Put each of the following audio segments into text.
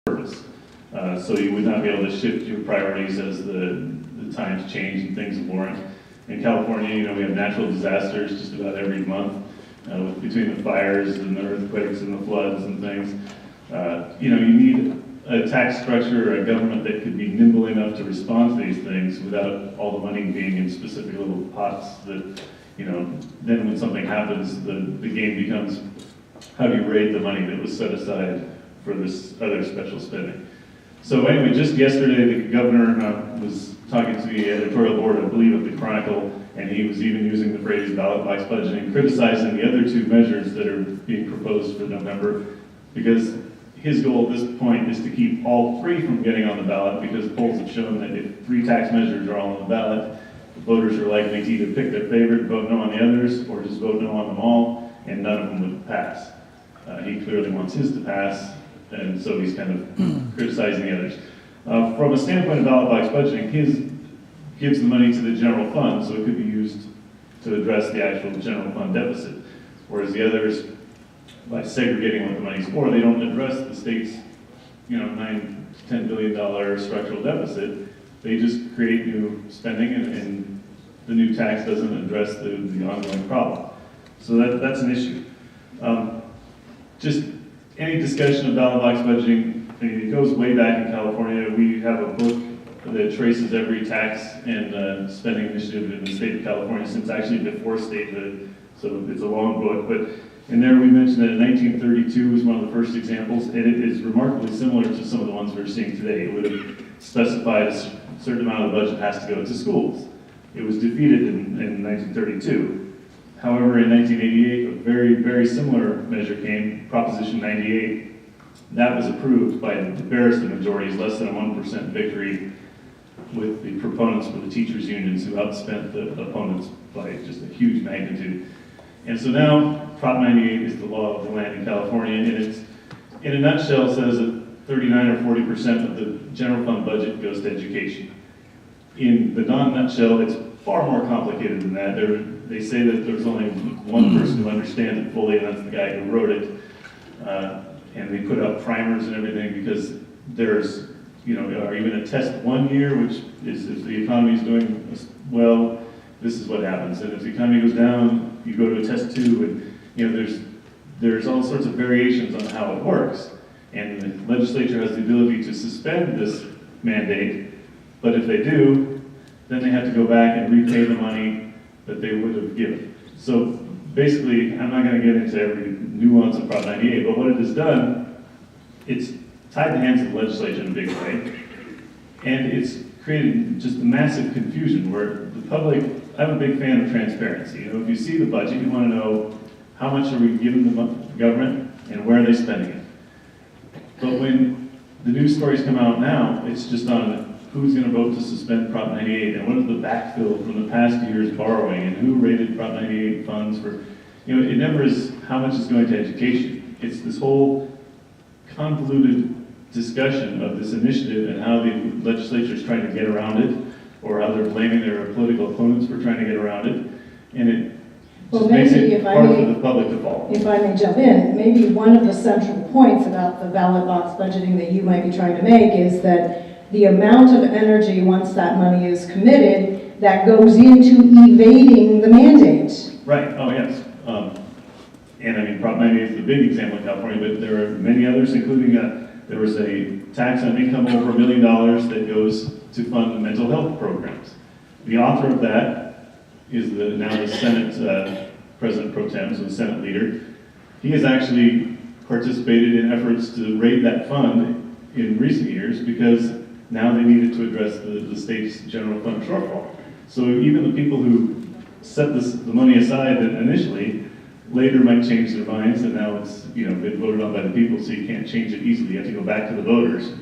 purpose. So you would not be able to shift your priorities as the times change and things warrant. In California, we have natural disasters just about every month, between the fires and the earthquakes and the floods and things. You need a tax structure or a government that could be nimble enough to respond to these things without all the money being in specific little pots that, then when something happens, the game becomes, how do you raid the money that was set aside for this other special spending? So anyway, just yesterday, the governor was talking to the editorial board, I believe, of the Chronicle, and he was even using the phrase ballot box budgeting, criticizing the other two measures that are being proposed for November, because his goal at this point is to keep all three from getting on the ballot, because polls have shown that if three tax measures are all on the ballot, the voters are likely to either pick their favorite, vote no on the others, or just vote no on them all, and none of them would pass. He clearly wants his to pass, and so he's kind of criticizing the others. From a standpoint of ballot box budgeting, his gives the money to the general fund, so it could be used to address the actual general fund deficit, whereas the others, by segregating what the money's for, they don't address the state's, $9 to $10 billion structural deficit. They just create new spending, and the new tax doesn't address the ongoing problem. So that's an issue. Just any discussion of ballot box budgeting, it goes way back in California. We have a book that traces every tax and spending initiative in the state of California since actually before statehood. So it's a long book, but in there we mentioned that in 1932 was one of the first examples, and it is remarkably similar to some of the ones we're seeing today. It would have specified a certain amount of the budget has to go to schools. It was defeated in 1932. However, in 1988, a very, very similar measure came, Proposition 98. That was approved by embarrassing majorities, less than a 1% victory, with the proponents for the teachers' unions who outspent the opponents by just a huge magnitude. And so now, Prop 98 is the law of the land in California, and it's, in a nutshell, says that 39 or 40% of the general fund budget goes to education. In the non-nutshell, it's far more complicated than that. They say that there's only one person who understands it fully, and that's the guy who wrote it. And they put out primers and everything because there's, are you going to test 1 year, which is if the economy is doing well, this is what happens. And if the economy goes down, you go to a test 2, and there's all sorts of variations on how it works. And the legislature has the ability to suspend this mandate, but if they do, then they have to go back and repay the money that they would have given. So basically, I'm not going to get into every nuance of Prop 98, but what it has done, it's tied the hands of the legislature in a big way, and it's created just a massive confusion where the public, I'm a big fan of transparency. If you see the budget, you want to know how much are we giving the government and where are they spending it. But when the news stories come out now, it's just on who's going to vote to suspend Prop 98 and what is the backfill from the past year's borrowing and who rated Prop 98 funds for, it never is how much is going to education. It's this whole convoluted discussion of this initiative and how the legislature is trying to get around it, or how they're blaming their political opponents for trying to get around it, and it just makes it hard for the public to follow. If I may jump in, maybe one of the central points about the ballot box budgeting that you might be trying to make is that the amount of energy, once that money is committed, that goes into evading the mandate. Right, oh yes. And Prop 98 is the big example in California, but there are many others, including there was a tax on income over $1 million that goes to fund mental health programs. The author of that is now the Senate President Pro Tem, so the Senate leader. He has actually participated in efforts to raid that fund in recent years because now they needed to address the state's general fund shortfall. So even the people who set the money aside initially later might change their minds, and now it's been voted on by the people, so you can't change it easily. You have to go back to the voters,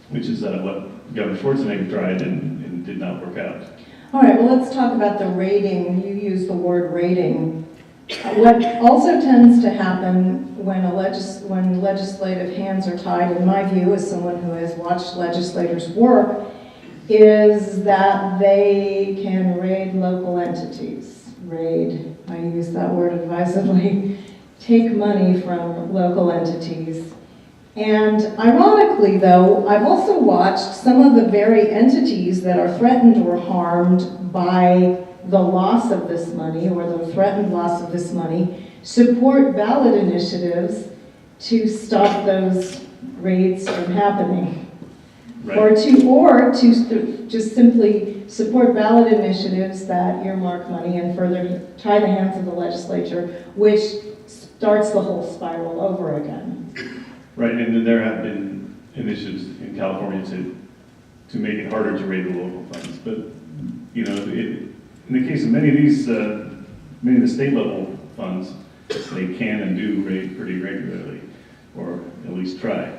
which is what Governor Schwarzenegger tried and did not work out. All right, well, let's talk about the rating. You used the word rating. What also tends to happen when legislative hands are tied, in my view, as someone who has watched legislators work, is that they can raid local entities. Raid, I use that word advisedly, take money from local entities And ironically, though, I've also watched some of the very entities that are threatened or harmed by the loss of this money or the threatened loss of this money support ballot initiatives to stop those raids from happening. Right. Or to just simply support ballot initiatives that earmark money and further tie the hands of the legislature, which starts the whole spiral over again. Right, and then there have been initiatives in California to make it harder to raid the local funds. But, you know, in the case of many of these, many of the state level funds, they can and do raid pretty regularly, or at least try.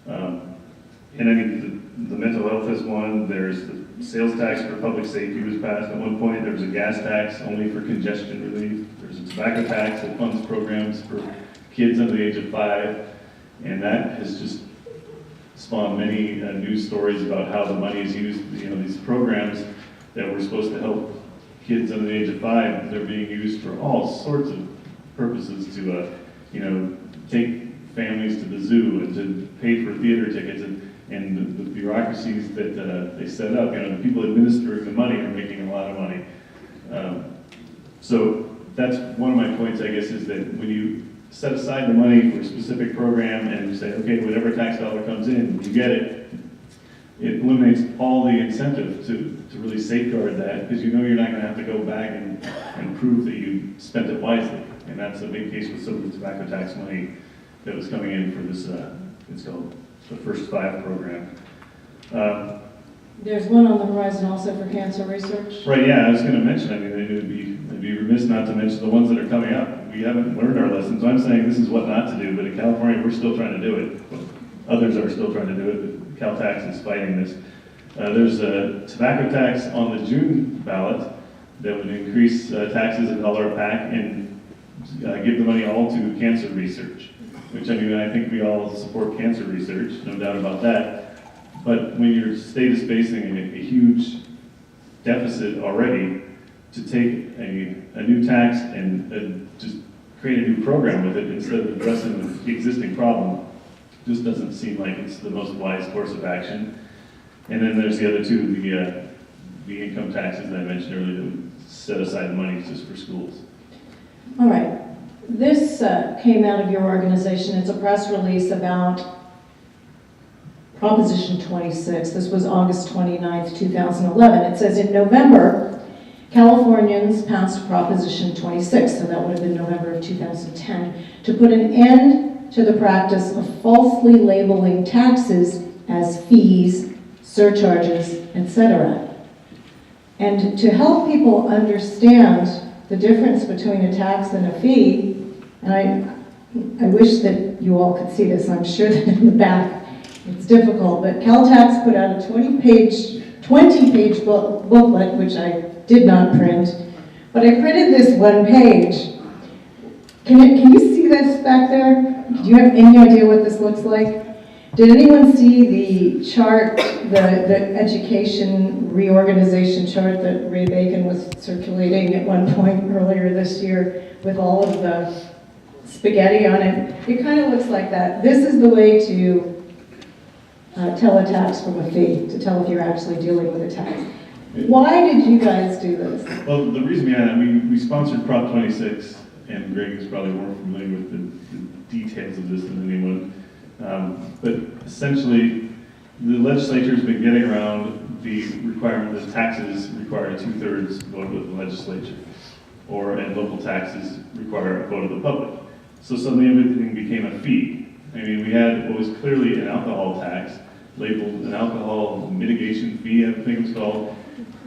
And I think the mental health is one. There's the sales tax for public safety was passed at one point. There was a gas tax only for congestion relief. There's a tobacco tax that funds programs for kids under the age of 5. And that has just spawned many news stories about how the money is used. You know, these programs that were supposed to help kids under the age of 5, they're being used for all sorts of purposes to, you know, take families to the zoo and to pay for theater tickets and the bureaucracies that they set up. You know, the people administering the money are making a lot of money. So that's one of my points, I guess, is that when you set aside the money for a specific program and you say, okay, whatever tax dollar comes in, you get it, it eliminates all the incentive to really safeguard that, because you know you're not going to have to go back and prove that you spent it wisely. And that's a big case with some of the tobacco tax money that was coming in for this, it's called the First 5 program. There's one on the horizon also for cancer research. Right, yeah, I was going to mention, I mean, it'd be remiss not to mention the ones that are coming up. We haven't learned our lessons. I'm saying this is what not to do, but in California, we're still trying to do it. Others are still trying to do it, but CalTax is fighting this. There's a tobacco tax on the June ballot that would increase taxes $1 a pack and give the money all to cancer research, which, I mean, I think we all support cancer research, no doubt about that. But when your state is facing a huge deficit already, to take a new tax and just create a new program with it instead of addressing the existing problem just doesn't seem like it's the most wise course of action. And then there's the other two, the income taxes that I mentioned earlier that would set aside the money just for schools. All right. This came out of your organization. It's a press release about Proposition 26. This was August 29th, 2011. It says, in November, Californians passed Proposition 26, so that would have been November of 2010, to put an end to the practice of falsely labeling taxes as fees, surcharges, etc. And to help people understand the difference between a tax and a fee, and I wish that you all could see this. I'm sure that in the back it's difficult, but CalTax put out a 20-page booklet, which I did not print, but I printed this one page. Can you see this back there? Do you have any idea what this looks like? Did anyone see the chart, the education reorganization chart that Ray Bacon was circulating at one point earlier this year with all of the spaghetti on it? It kind of looks like that. This is the way to tell a tax from a fee, to tell if you're actually dealing with a tax. Why did you guys do this? Well, the reason behind that, we sponsored Prop 26, and Greg is probably more familiar with the details of this than anyone. But essentially, the legislature has been getting around the requirement that taxes require a 2/3 vote of the legislature, and local taxes require a vote of the public. So suddenly everything became a fee. I mean, we had what was clearly an alcohol tax, labeled an alcohol mitigation fee, I think it was called,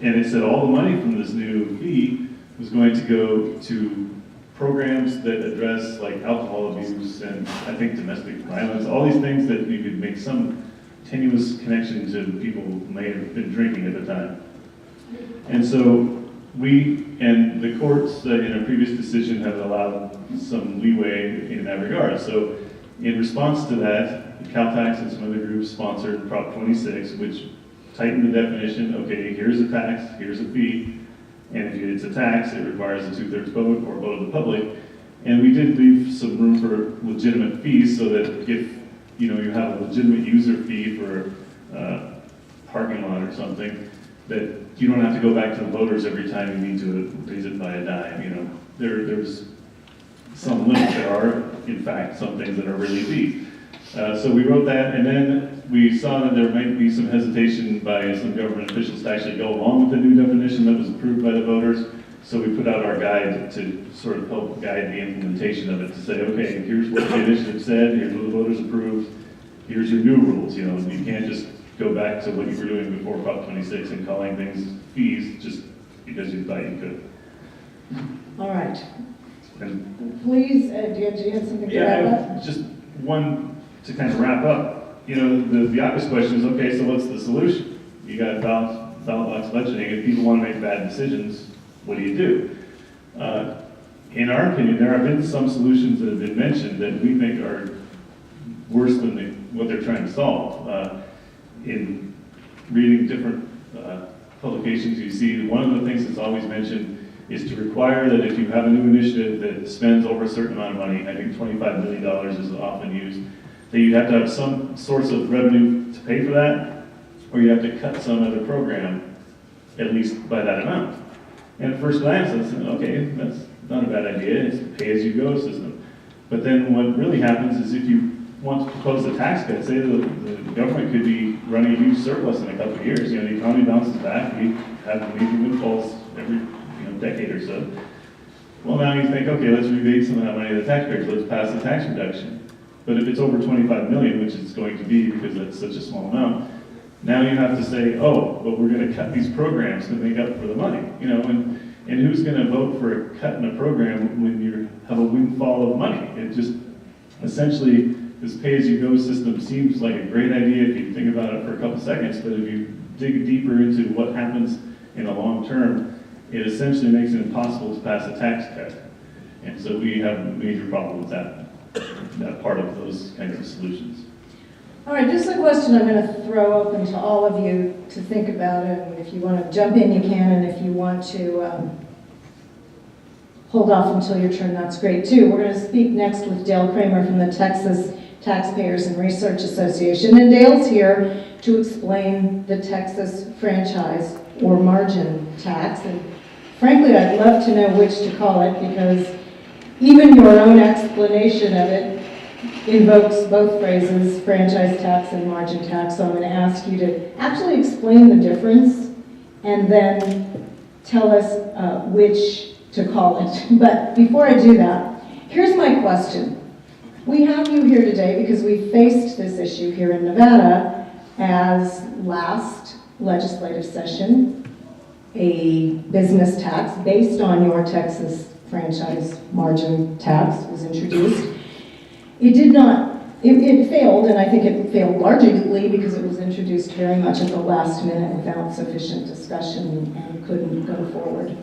and it said all the money from this new fee was going to go to programs that address like alcohol abuse and I think domestic violence, all these things that you could make some tenuous connection to people who may have been drinking at the time. And so and the courts in a previous decision have allowed some leeway in that regard. So in response to that, CalTax and some other groups sponsored Prop 26, which tightened the definition. Okay, here's a tax, here's a fee, and if it's a tax, it requires a 2/3 vote or vote of the public. And we did leave some room for legitimate fees so that if you know, you have a legitimate user fee for parking lot or something, that you don't have to go back to the voters every time you need to raise it by a dime, you know. There's some limits. There are, in fact, some things that are really deep. So we wrote that, and then we saw that there might be some hesitation by some government officials to actually go along with the new definition that was approved by the voters. So we put out our guide to sort of help guide the implementation of it, to say, okay, here's what the initiative said, here's what the voters approved, here's your new rules. You know, you can't just go back to what you were doing before Prop 26 and calling things fees just because you thought you could. All right. And Please, do you have something to wrap up? just one to kind of wrap up. You know, the obvious question is, okay, so what's the solution? You got ballot box budgeting. If people want to make bad decisions, what do you do? In our opinion, there have been some solutions that have been mentioned that we think are worse than what they're trying to solve. In reading different publications, you see one of the things that's always mentioned is to require that if you have a new initiative that spends over a certain amount of money, I think $25 million is often used, that you have to have some source of revenue to pay for that, or you have to cut some other program, at least by that amount. And at first glance, I said, okay, that's not a bad idea, it's a pay-as-you-go system. But then what really happens is if you want to propose a tax cut, say the government could be running a huge surplus in a couple of years, you know, the economy bounces back, we have major windfalls every decade or so. Well, now you think, okay, let's rebate some of that money to the taxpayers, let's pass a tax reduction. But if it's over 25 million, which it's going to be because that's such a small amount, now you have to say, oh, but we're going to cut these programs to make up for the money, you know, and who's going to vote for a cut in a program when you have a windfall of money? It just, essentially, this pay-as-you-go system seems like a great idea if you think about it for a couple seconds, but if you dig deeper into what happens in the long term, it essentially makes it impossible to pass a tax cut. And so we have a major problem with that part of those kinds of solutions. All right, this is a question I'm going to throw open to all of you to think about it. And if you want to jump in, you can. And if you want to hold off until your turn, that's great too. We're going to speak next with Dale Kramer from the Texas Taxpayers and Research Association. And Dale's here to explain the Texas franchise or margin tax. And frankly, I'd love to know which to call it, because even your own explanation of it invokes both phrases, franchise tax and margin tax. So I'm going to ask you to actually explain the difference and then tell us which to call it. But before I do that, here's my question. We have you here today because we faced this issue here in Nevada as last legislative session, a business tax based on your Texas franchise margin tax was introduced. It did not, it failed, and I think it failed largely because it was introduced very much at the last minute without sufficient discussion and couldn't go forward.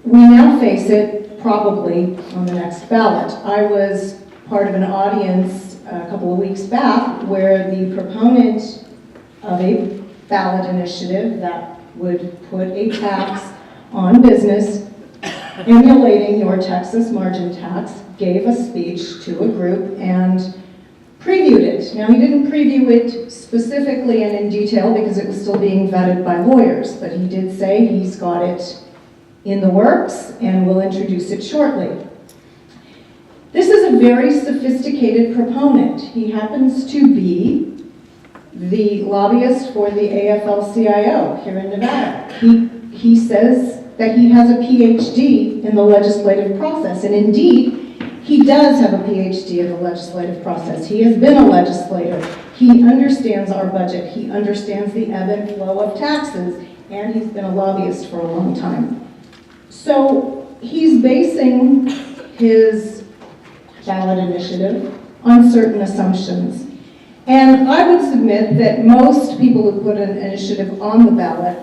We now face it probably on the next ballot. I was part of an audience a couple of weeks back where the proponent of a ballot initiative that would put a tax on business emulating your Texas margin tax gave a speech to a group and previewed it. Now, he didn't preview it specifically and in detail because it was still being vetted by lawyers, but he did say he's got it in the works and will introduce it shortly. This is a very sophisticated proponent. He happens to be the lobbyist for the AFL-CIO here in Nevada. He says that he has a PhD in the legislative process, and indeed, he does have a PhD in the legislative process. He has been a legislator. He understands our budget. He understands the ebb and flow of taxes, and he's been a lobbyist for a long time. So he's basing his ballot initiative on certain assumptions. And I would submit that most people who put an initiative on the ballot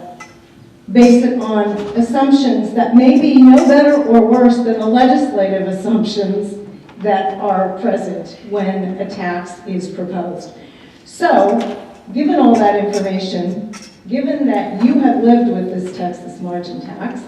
base it on assumptions that may be no better or worse than the legislative assumptions that are present when a tax is proposed. So, given all that information, given that you have lived with this Texas margin tax,